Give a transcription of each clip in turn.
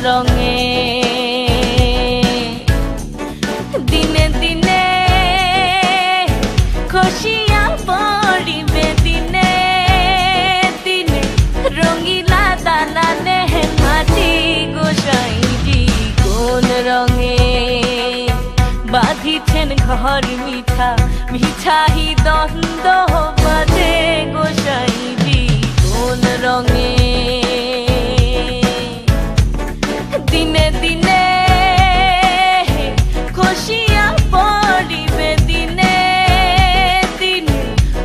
রঙে দিনে দিনে খসিয়া পড়িবে দিনে দিনে রঙিলা দালানে মাটি গোসাইজি কোন রঙে বাঁধিছেন ঘর মিঠা মিঠাহি দ্বন্দ্ব বাজে গোসাইজি কোন রঙে দিনে দিনে খসিয়া পড়িবে দিনে দিনে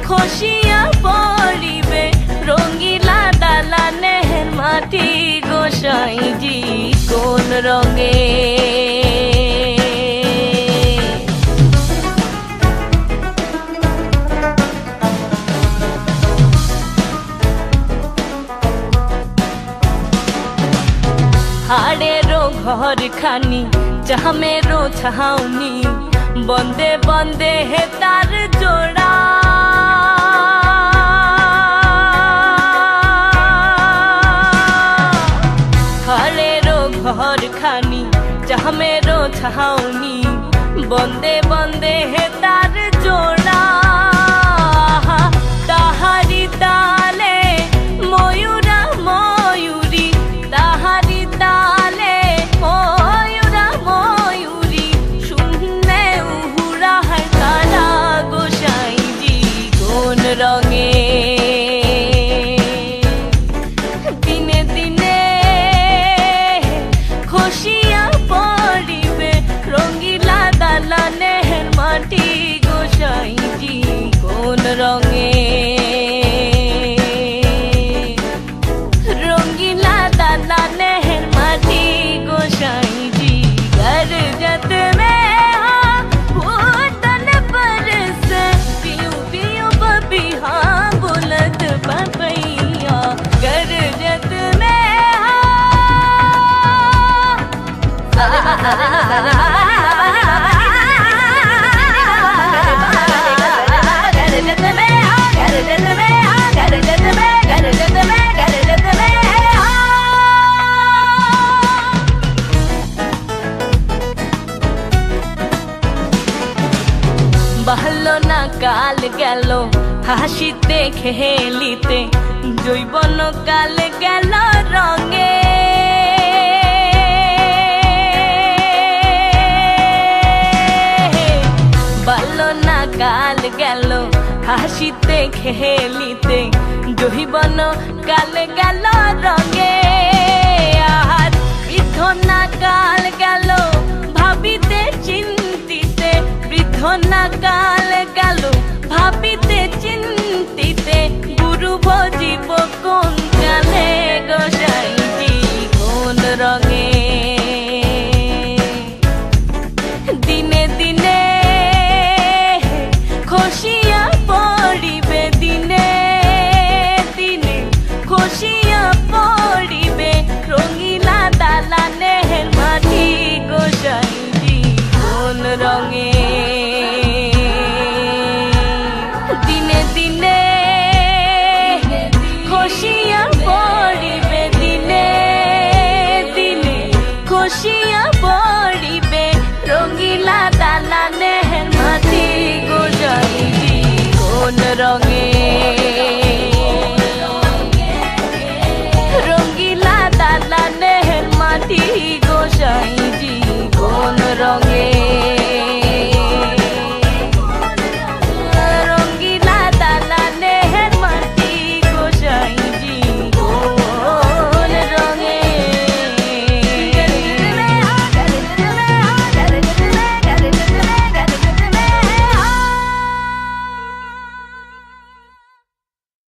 খসিয়া পড়িবে রঙিলা দালানে মাটি গোসাইজি কোন রঙে হাড়েরও ঘর খানি চামেরও ছাউনি বন্দে বন্দে হে তার জোড়া হাড়েরও ঘর খানি চামেরও ছাউনি বন্দে বন্দে হে তার জোড়া তাহারি তালে ময়ূরা ময়ূরী তাহারি তালে ময়ূরা ময়ূরী শূন্যে উহুরা হয় তারা গোসাইজি কোন রঙে দিনে দিনে খসিয়া পড়িবে রঙিলা দালানে মাটি গোসাইজি কোন রঙে रंगीला दालाने माटी गोसाईजी गरजत में हाँ भूतन पर से पियो पियो बबिहा बुलत बबैया गरजत में बहलो ना काल गेल हासिते खेलिते जैबन काल गेल रंगे बहलो ना काल गेल हासिते खेलिते जैबन काल गेल रंगे आहार इथना काल गेल भाबिते चिंतिते বৃদ্ধনা কাল গেল ভাবিতে চিন্তিতে গুরু ভজিব কোন কালে গোসাইজি কোন রঙে দিনে দিনে খসিয়া পড়িবে দিনে দিনে খসিয়া